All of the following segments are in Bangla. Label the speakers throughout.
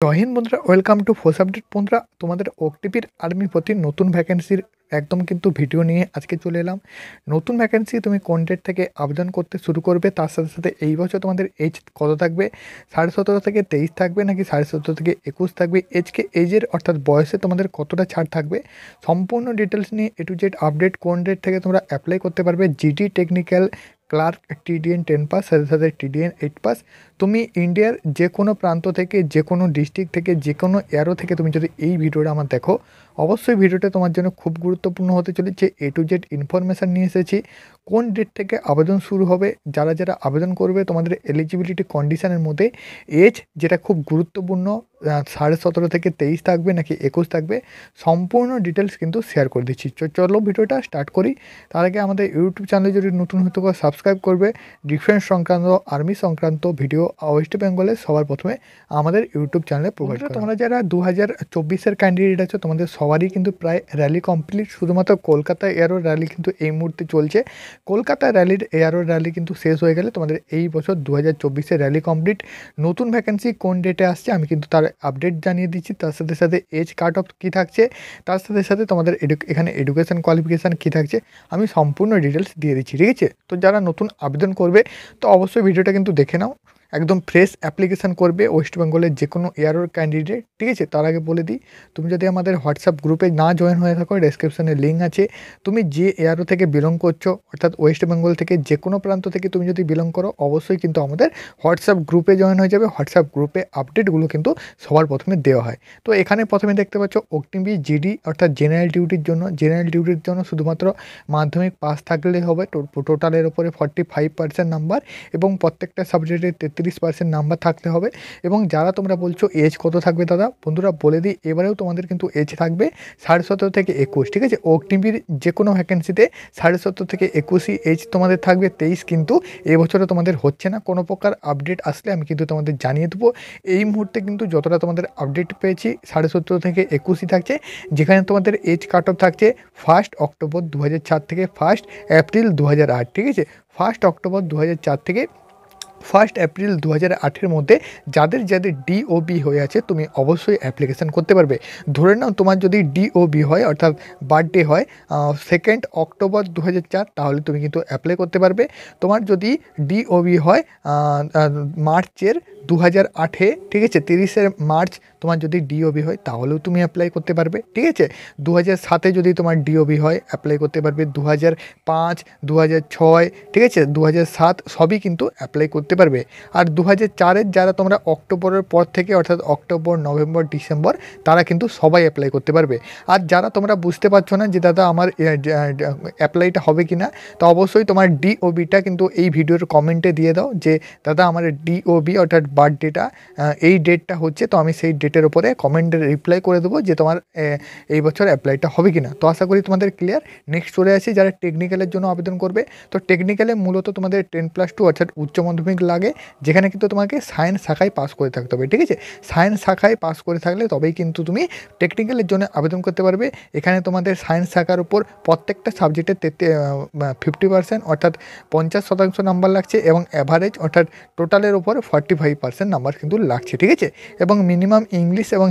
Speaker 1: জয় হিন্দ বন্ধুরা, ওয়েলকাম টু ফোর্স আপডেট। বন্ধুরা, তোমাদের ওটিপির আর্মি প্রতি নতুন ভ্যাকেন্সির একদম কিন্তু ভিডিও নিয়ে আজকে চলে এলাম। নতুন ভ্যাকেন্সি তুমি কোন ডেট থেকে আবেদন করতে শুরু করবে, তার সাথে সাথে এই বছর তোমাদের এজ কত থাকবে, 17.5 থেকে 23 থাকবে নাকি 17.5 থেকে 21 থাকবে, এজের অর্থাৎ বয়সে তোমাদের কতটা ছাড় থাকবে, সম্পূর্ণ ডিটেলস নিয়ে এ টু জেড আপডেট। কোন ডেট থেকে তোমরা অ্যাপ্লাই করতে পারবে, GD technical clerk TDN 10 pass, সাথে সাথে টিডিএন 8 পাস। তুমি ইন্ডিয়ার যে কোনো প্রান্ত থেকে, যে কোনো ডিস্ট্রিক্ট থেকে, যে কোনো এয়ারো থেকে তুমি যদি এই ভিডিওটা আমার দেখো, অবশ্যই ভিডিওটা তোমার জন্য খুব গুরুত্বপূর্ণ হতে চলেছে। এ টু জেড ইনফরমেশান নিয়ে এসেছি। কোন ডেট থেকে আবেদন শুরু হবে, যারা যারা আবেদন করবে তোমাদের এলিজিবিলিটি কন্ডিশনের মধ্যে এজ যেটা খুব গুরুত্বপূর্ণ, 17.5 থেকে 23 থাকবে নাকি 21 থাকবে, সম্পূর্ণ ডিটেলস কিন্তু শেয়ার করে দিচ্ছি। চলো ভিডিওটা স্টার্ট করি। তার আগে আমাদের ইউটিউব চ্যানেলে যদি নতুন হতে পারে সাবস্ক্রাইব করবে। ডিফেন্স সংক্রান্ত, আর্মি সংক্রান্ত ভিডিও ওয়েস্ট বেঙ্গলে সবার প্রথমে আমাদের ইউটিউব চ্যানেলে প্রোভাইড করা। তোমরা যারা 2024-এর ক্যান্ডিডেট আছো, তোমাদের সবারই কিন্তু প্রায় র্যালি কমপ্লিট। শুধুমাত্র কলকাতা এয়ারো র্যালি কিন্তু এই মুহূর্তে চলছে। কলকাতা এয়ারো র্যালি কিন্তু শেষ হয়ে গেলে তোমাদের এই বছর 2024-এর র্যালি কমপ্লিট। নতুন ভ্যাকেন্সি কোন ডেটে আসছে আমি কিন্তু তার আপডেট জানিয়ে দিচ্ছি। তার সাথে সাথে এজ কাট অফ কী থাকছে, তার সাথে সাথে তোমাদের এখানে এডুকেশন কোয়ালিফিকেশান কী থাকছে, আমি সম্পূর্ণ ডিটেলস দিয়ে দিচ্ছি। ঠিক আছে, তো যারা নতুন আবেদন করবে তো অবশ্যই ভিডিওটা কিন্তু দেখে নাও। একদম ফ্রেশ অ্যাপ্লিকেশান করবে ওয়েস্ট বেঙ্গলের যে কোনো এয়ারোর ক্যান্ডিডেট। ঠিক আছে, তার আগে বলে দিই, তুমি যদি আমাদের হোয়াটসঅ্যাপ গ্রুপে না জয়েন হয়ে থাকো, ডেসক্রিপশানে লিঙ্ক আছে। তুমি যে এয়ারো থেকে বিলং করছো, অর্থাৎ ওয়েস্ট বেঙ্গল থেকে যে কোনো প্রান্ত থেকে তুমি যদি বিলং করো, অবশ্যই কিন্তু আমাদের হোয়াটসঅ্যাপ গ্রুপে জয়েন হয়ে যাবে। হোয়াটসঅ্যাপ গ্রুপে আপডেটগুলো কিন্তু সবার প্রথমে দেওয়া হয়। তো এখানে প্রথমে দেখতে পাচ্ছ অগ্নিবীর জিডি অর্থাৎ জেনারেল ডিউটির জন্য শুধুমাত্র মাধ্যমিক পাস থাকলেই হবে। টোটালের ওপরে 45% নাম্বার এবং প্রত্যেকটা সাবজেক্টে 33% নাম্বার থাকতে হবে। এবং যারা তোমরা বলছো এজ কত থাকবে দাদা, বন্ধুরা বলে দিই, এবারেও তোমাদের কিন্তু এজ থাকবে 17.5 থেকে 21। ঠিক আছে, অগ্নিবীর যে কোনো ভ্যাকেন্সিতে 17.5 থেকে 21ই এজ তোমাদের থাকবে। 23 কিন্তু এবছরে তোমাদের হচ্ছে না। কোনো প্রকার আপডেট আসলে আমি কিন্তু তোমাদের জানিয়ে দেবো। এই মুহূর্তে কিন্তু যতটা তোমাদের আপডেট পেয়েছি 17.5 থেকে 21ই থাকছে, যেখানে তোমাদের এজ কাট অফ থাকছে 1 অক্টোবর 2004 থেকে 1 এপ্রিল 2008। ঠিক আছে, 1 অক্টোবর 2004 থেকে 1 এপ্রিল 2008-এর মধ্যে যাদের যাদের ডিওবি হয়ে আছে, তুমি অবশ্যই অ্যাপ্লিকেশান করতে পারবে। ধরে নাও তোমার যদি ডিওবি হয়, অর্থাৎ বার্থডে হয় 2 অক্টোবর 2004, তাহলে তুমি কিন্তু অ্যাপ্লাই করতে পারবে। তোমার যদি ডিওবি হয় মার্চের 2008-এ, ঠিক আছে, 30 মার্চ তোমার যদি ডিওবি হয় তাহলেও তুমি অ্যাপ্লাই করতে পারবে। ঠিক আছে, 2007-এ যদি তোমার ডিওবি হয় অ্যাপ্লাই করতে পারবে। 2005, 2006, ঠিক আছে, 2007 সবই কিন্তু অ্যাপ্লাই করতে পারবে। আর 2004-এর যারা তোমরা অক্টোবরের পর থেকে, অর্থাৎ অক্টোবর, নভেম্বর, ডিসেম্বর, তারা কিন্তু সবাই অ্যাপ্লাই করতে পারবে। আর যারা তোমরা বুঝতে পারছো না যে দাদা আমার অ্যাপ্লাইটা হবে কি না, তো অবশ্যই তোমার ডিওবিটা কিন্তু এই ভিডিওর কমেন্টে দিয়ে দাও যে দাদা আমার ডিওবি অর্থাৎ বার্থডেটা এই ডেটটা হচ্ছে, তো আমি সেই ডেটের ওপরে কমেন্টে রিপ্লাই করে দেবো যে তোমার এই বছর অ্যাপ্লাইটা হবে কি না। তো আশা করি তোমাদের ক্লিয়ার। নেক্সট চলে আসি যারা টেকনিক্যালের জন্য আবেদন করবে। তো টেকনিক্যালে মূলত তোমাদের 10+2 অর্থাৎ উচ্চ মাধ্যমিক লাগে, যেখানে কিন্তু তোমাকে সায়েন্স শাখায় পাস করে থাকতে হবে। ঠিক আছে, সায়েন্স শাখায় পাস করে থাকলে তবেই কিন্তু তুমি টেকনিক্যালের জন্য আবেদন করতে পারবে। এখানে তোমাদের সায়েন্স শাখার উপর প্রত্যেকটা সাবজেক্টে 50% অর্থাৎ 50% নাম্বার লাগছে, এবং অ্যাভারেজ অর্থাৎ টোটালের উপর 45% নাম্বার কিন্তু লাগছে। ঠিক আছে, এবং মিনিমাম ইংলিশ এবং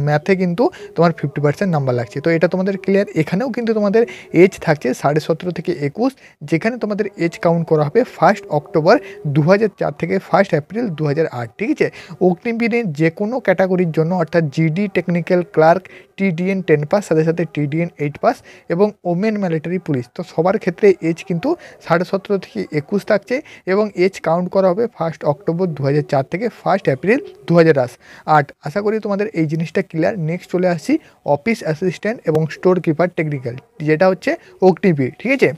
Speaker 1: ম্যাথে কিন্তু তোমার 50% নাম্বার লাগছে। তো এটা তোমাদের ক্লিয়ার। এখানেও কিন্তু তোমাদের এজ থাকছে 17.5 থেকে 21, যেখানে তোমাদের এজ কাউন্ট করা হবে 1 অক্টোবর 2004 থেকে 1 এপ্রিল 2008। ঠিক আছে, অগ্নিবীরের যে কোনো ক্যাটাগরির জন্য, অর্থাৎ GD technical clerk TDN 10 pass, সাথে সাথে টিডিএন 8 পাস এবং ওমেন মিলিটারি পুলিশ, তো সবার ক্ষেত্রে এজ কিন্তু 17.5 থেকে 21 থাকছে। এবং এজ কাউন্ট করা হবে 1 অক্টোবর 2004 থেকে 1 এপ্রিল 2008। আশা করি তোমাদের এই জিনিসটা ক্লিয়ার। নেক্সট চলে আসছি অফিস অ্যাসিস্ট্যান্ট এবং স্টোর কিপার টেকনিক্যাল, যেটা হচ্ছে অগ্নিবীর। ঠিক আছে,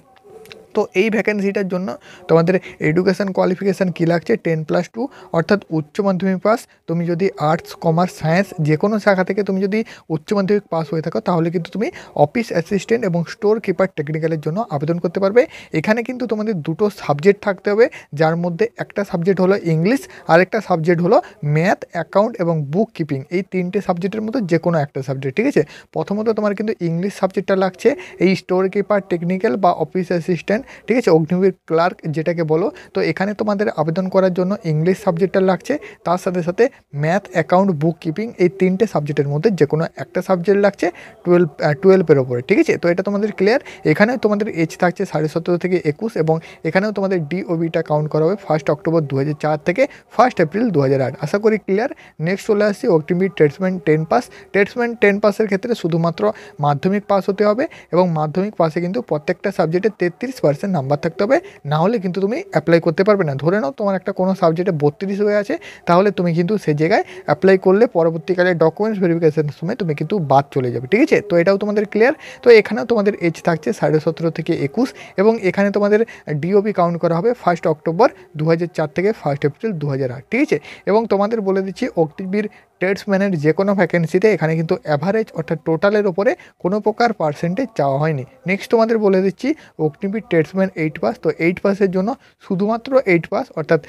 Speaker 1: তো এই ভ্যাকেন্সিটার জন্য তোমাদের এডুকেশান কোয়ালিফিকেশান কী লাগছে, 10+2 অর্থাৎ উচ্চ মাধ্যমিক পাস। তুমি যদি আর্টস, কমার্স, সায়েন্স যে কোনো শাখা থেকে তুমি যদি উচ্চ মাধ্যমিক পাস হয়ে থাকো, তাহলে কিন্তু তুমি অফিস অ্যাসিস্ট্যান্ট এবং স্টোর কিপার টেকনিক্যালের জন্য আবেদন করতে পারবে। এখানে কিন্তু তোমাদের দুটো সাবজেক্ট থাকতে হবে, যার মধ্যে একটা সাবজেক্ট হলো ইংলিশ, আরেকটা সাবজেক্ট হলো ম্যাথ, অ্যাকাউন্ট এবং বুক কিপিং। এই তিনটে সাবজেক্টের মধ্যে যে কোনো একটা সাবজেক্ট। ঠিক আছে, প্রথমত তোমার কিন্তু ইংলিশ সাবজেক্টটা লাগছে। এই স্টোর কিপার টেকনিক্যাল বা অফিস অ্যাসিস্ট্যান্ট ঠিক আছে, অগ্নিবীর ক্লার্ক যেটাকে বলো। তো এখানে তোমাদের আবেদন করার জন্য ইংলিশ সাবজেক্টটা লাগছে, তার সাথে সাথে ম্যাথ, অ্যাকাউন্ট, বুক কিপিং এই 3টে সাবজেক্টের মধ্যে যে কোনো একটা সাবজেক্ট লাগছে 12-12 ওপরে। ঠিক আছে, তো এটা তোমাদের ক্লিয়ার। এখানে তোমাদের এজ থাকছে 17.5 থেকে 21 এবং এখানেও তোমাদের ডিওবিটা কাউন্ট করা হবে 1 অক্টোবর 2004 থেকে 1 এপ্রিল 2008। আশা করি ক্লিয়ার। নেক্সট চলে আসছি অগ্নিবীর ট্রেডসম্যান 10 পাস। ট্রেডসম্যান 10 পাসের ক্ষেত্রে শুধুমাত্র মাধ্যমিক পাস হতে হবে এবং মাধ্যমিক পাসে কিন্তু প্রত্যেকটা সাবজেক্টে 33% নাম্বার থাকতে হবে, না হলে কিন্তু তুমি অ্যাপ্লাই করতে পারবে না। ধরে নাও তোমার একটা কোনো সাবজেক্টে 32 হয়ে আছে, তাহলে তুমি কিন্তু সেই জায়গায় অ্যাপ্লাই করলে পরবর্তীকালে ডকুমেন্টস ভেরিফিকেশনের সময় তুমি কিন্তু বাদ চলে যাবে। ঠিক আছে, তো এটাও তোমাদের ক্লিয়ার। তো এখানেও তোমাদের এজ থাকছে 17.5 থেকে 21 এবং এখানে তোমাদের ডিওবি কাউন্ট করা হবে 1 অক্টোবর 2004 থেকে 1 এপ্রিল 2008। ঠিক আছে, এবং তোমাদের বলে দিচ্ছি অগ্নিবীর ট্রেডসম্যানের যে কোনো ভ্যাকেন্সিতে এখানে কিন্তু অ্যাভারেজ অর্থাৎ টোটালের ওপরে কোনো প্রকার পার্সেন্টেজ চাওয়া হয়নি। নেক্সট তোমাদের বলে দিচ্ছি অগ্নিবীর ট্রেডসম্যান 8 পাস। তো 8 পাসের জন্য শুধুমাত্র 8 পাস অর্থাৎ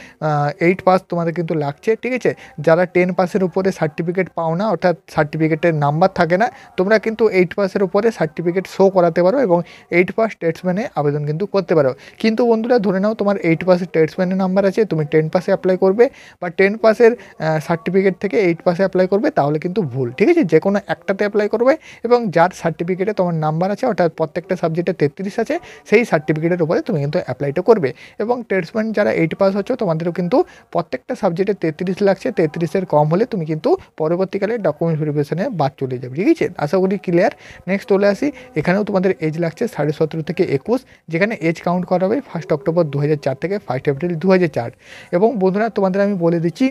Speaker 1: 8 পাস তোমাদের কিন্তু লাগছে। ঠিক আছে, যারা 10 পাসের উপরে সার্টিফিকেট পাও না অর্থাৎ সার্টিফিকেটের নাম্বার থাকে না, তোমরা কিন্তু 8 পাসের উপরে সার্টিফিকেট শো করাতে পারো এবং 8 পাস ট্রেডসম্যানে আবেদন কিন্তু করতে পারো। কিন্তু বন্ধুরা ধরে নাও তোমার 8 পাসের ট্রেডসম্যানের নাম্বার আছে, তুমি 10 পাসে অ্যাপ্লাই করবে বা 10 পাসের সার্টিফিকেট থেকে 8 পাসে অ্যাপ্লাই করবে, তাহলে কিন্তু ভুল। ঠিক আছে, যে কোনো একটাতে অ্যাপ্লাই করবে এবং যার সার্টিফিকেটে তোমার নাম্বার আছে অর্থাৎ প্রত্যেকটা সাবজেক্টে 33 আছে, সেই সার্টিফিকেটের উপরে তুমি কিন্তু অ্যাপ্লাইটা করবে। এবং ট্রেডসম্যান যারা 8 পাস হচ্ছ তোমাদেরও কিন্তু প্রত্যেকটা সাবজেক্টে 33 লাগছে, 33-এর কম হলে তুমি কিন্তু পরবর্তীকালে ডকুমেন্ট ভেরিফিকেশনে বাদ চলে যাবে। ঠিক আছে, আশা করি ক্লিয়ার। নেক্সট চলে আসি, এখানেও তোমাদের এজ লাগছে 17.5 থেকে 21, যেখানে এজ কাউন্ট করা হবে 1 অক্টোবর 2004 থেকে 1 এপ্রিল 2004। এবং বন্ধুরা তোমাদের আমি বলে দিচ্ছি,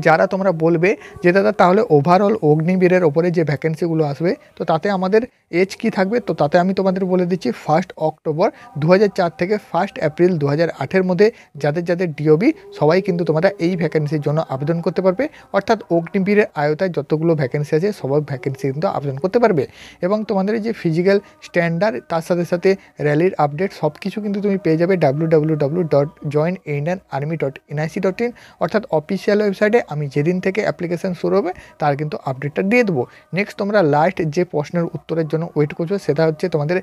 Speaker 1: যারা তোমরা বলবে যে দাদা তাহলে ওভারঅল অগ্নিবীরের ওপরে যে ভ্যাকেন্সিগুলো আসবে তো তাতে আমাদের এজ কি থাকবে, তো তাতে আমি তোমাদের বলে দিচ্ছি 1 অক্টোবর 2004 থেকে 1 এপ্রিল 2008-এর মধ্যে যাদের যাদের ডিওবি সবাই কিন্তু তোমরা এই ভ্যাকেন্সির জন্য আবেদন করতে পারবে। অর্থাৎ অগ্নিবীরের আয়তায় যতগুলো ভ্যাকেন্সি আছে সবাই ভ্যাকেন্সি কিন্তু আবেদন করতে পারবে। এবং তোমাদের যে ফিজিক্যাল স্ট্যান্ডার্ড তার সাথে সাথে র্যালির আপডেট সব কিছু কিন্তু তুমি পেয়ে যাবে www.joinarmy.nic.in অর্থাৎ অফিসিয়াল ওয়েবসাইটে। আমি যেদিন থেকে অ্যাপ্লিকেশান শুরু হবে তার কিন্তু আপডেটটা দিয়ে দেবো। নেক্সট তোমরা লাস্ট যে প্রশ্নের উত্তরের জন্য ওয়েট করছো সেটা হচ্ছে তোমাদের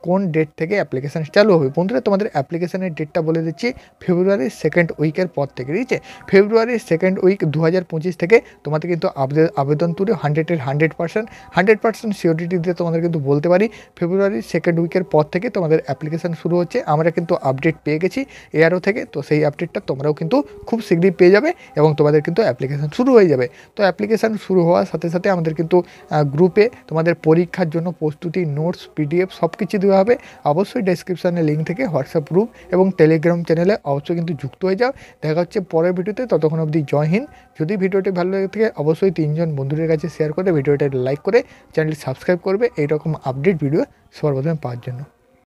Speaker 1: কোন ডেট থেকে অ্যাপ্লিকেশান চালু হবে। বন্ধুরা তোমাদের অ্যাপ্লিকেশানের ডেটটা বলে দিচ্ছি ফেব্রুয়ারির 2nd উইকের পর থেকে। ঠিক আছে, ফেব্রুয়ারির 2nd উইক 2025 থেকে তোমাদের কিন্তু আবেদন তুলে 100% সিওরিটি দিয়ে তোমাদের কিন্তু বলতে পারি ফেব্রুয়ারির 2nd উইকের পর থেকে তোমাদের অ্যাপ্লিকেশান শুরু হচ্ছে। আমরা কিন্তু আপডেট পেয়ে গেছি এআরও থেকে, তো সেই আপডেটটা তোমরাও কিন্তু খুব শীঘ্রই পেয়ে যাবে এবং তোমাদের কিন্তু অ্যাপ্লিকেশান শুরু হয়ে যাবে। তো অ্যাপ্লিকেশান শুরু হওয়ার সাথে সাথে আমাদের কিন্তু গ্রুপে তোমাদের পরীক্ষার জন্য প্রস্তুতি নোটস, পিডিএফ সব কিছু দেওয়া হবে। অবশ্যই ডেসক্রিপশানে লিঙ্ক থেকে হোয়াটসঅ্যাপ গ্রুপ এবং টেলিগ্রাম চ্যানেলে অবশ্যই কিন্তু যুক্ত হয়ে যাও। দেখা হচ্ছে পরের ভিডিওতে, ততক্ষণ অবধি জয় হিন্দ। যদি ভিডিওটি ভালো লেগে থাকে অবশ্যই 3জন বন্ধুদের কাছে শেয়ার করে ভিডিওটা লাইক করে চ্যানেলটি সাবস্ক্রাইব করবে এইরকম আপডেট ভিডিও সবার প্রথমে পাওয়ার জন্য।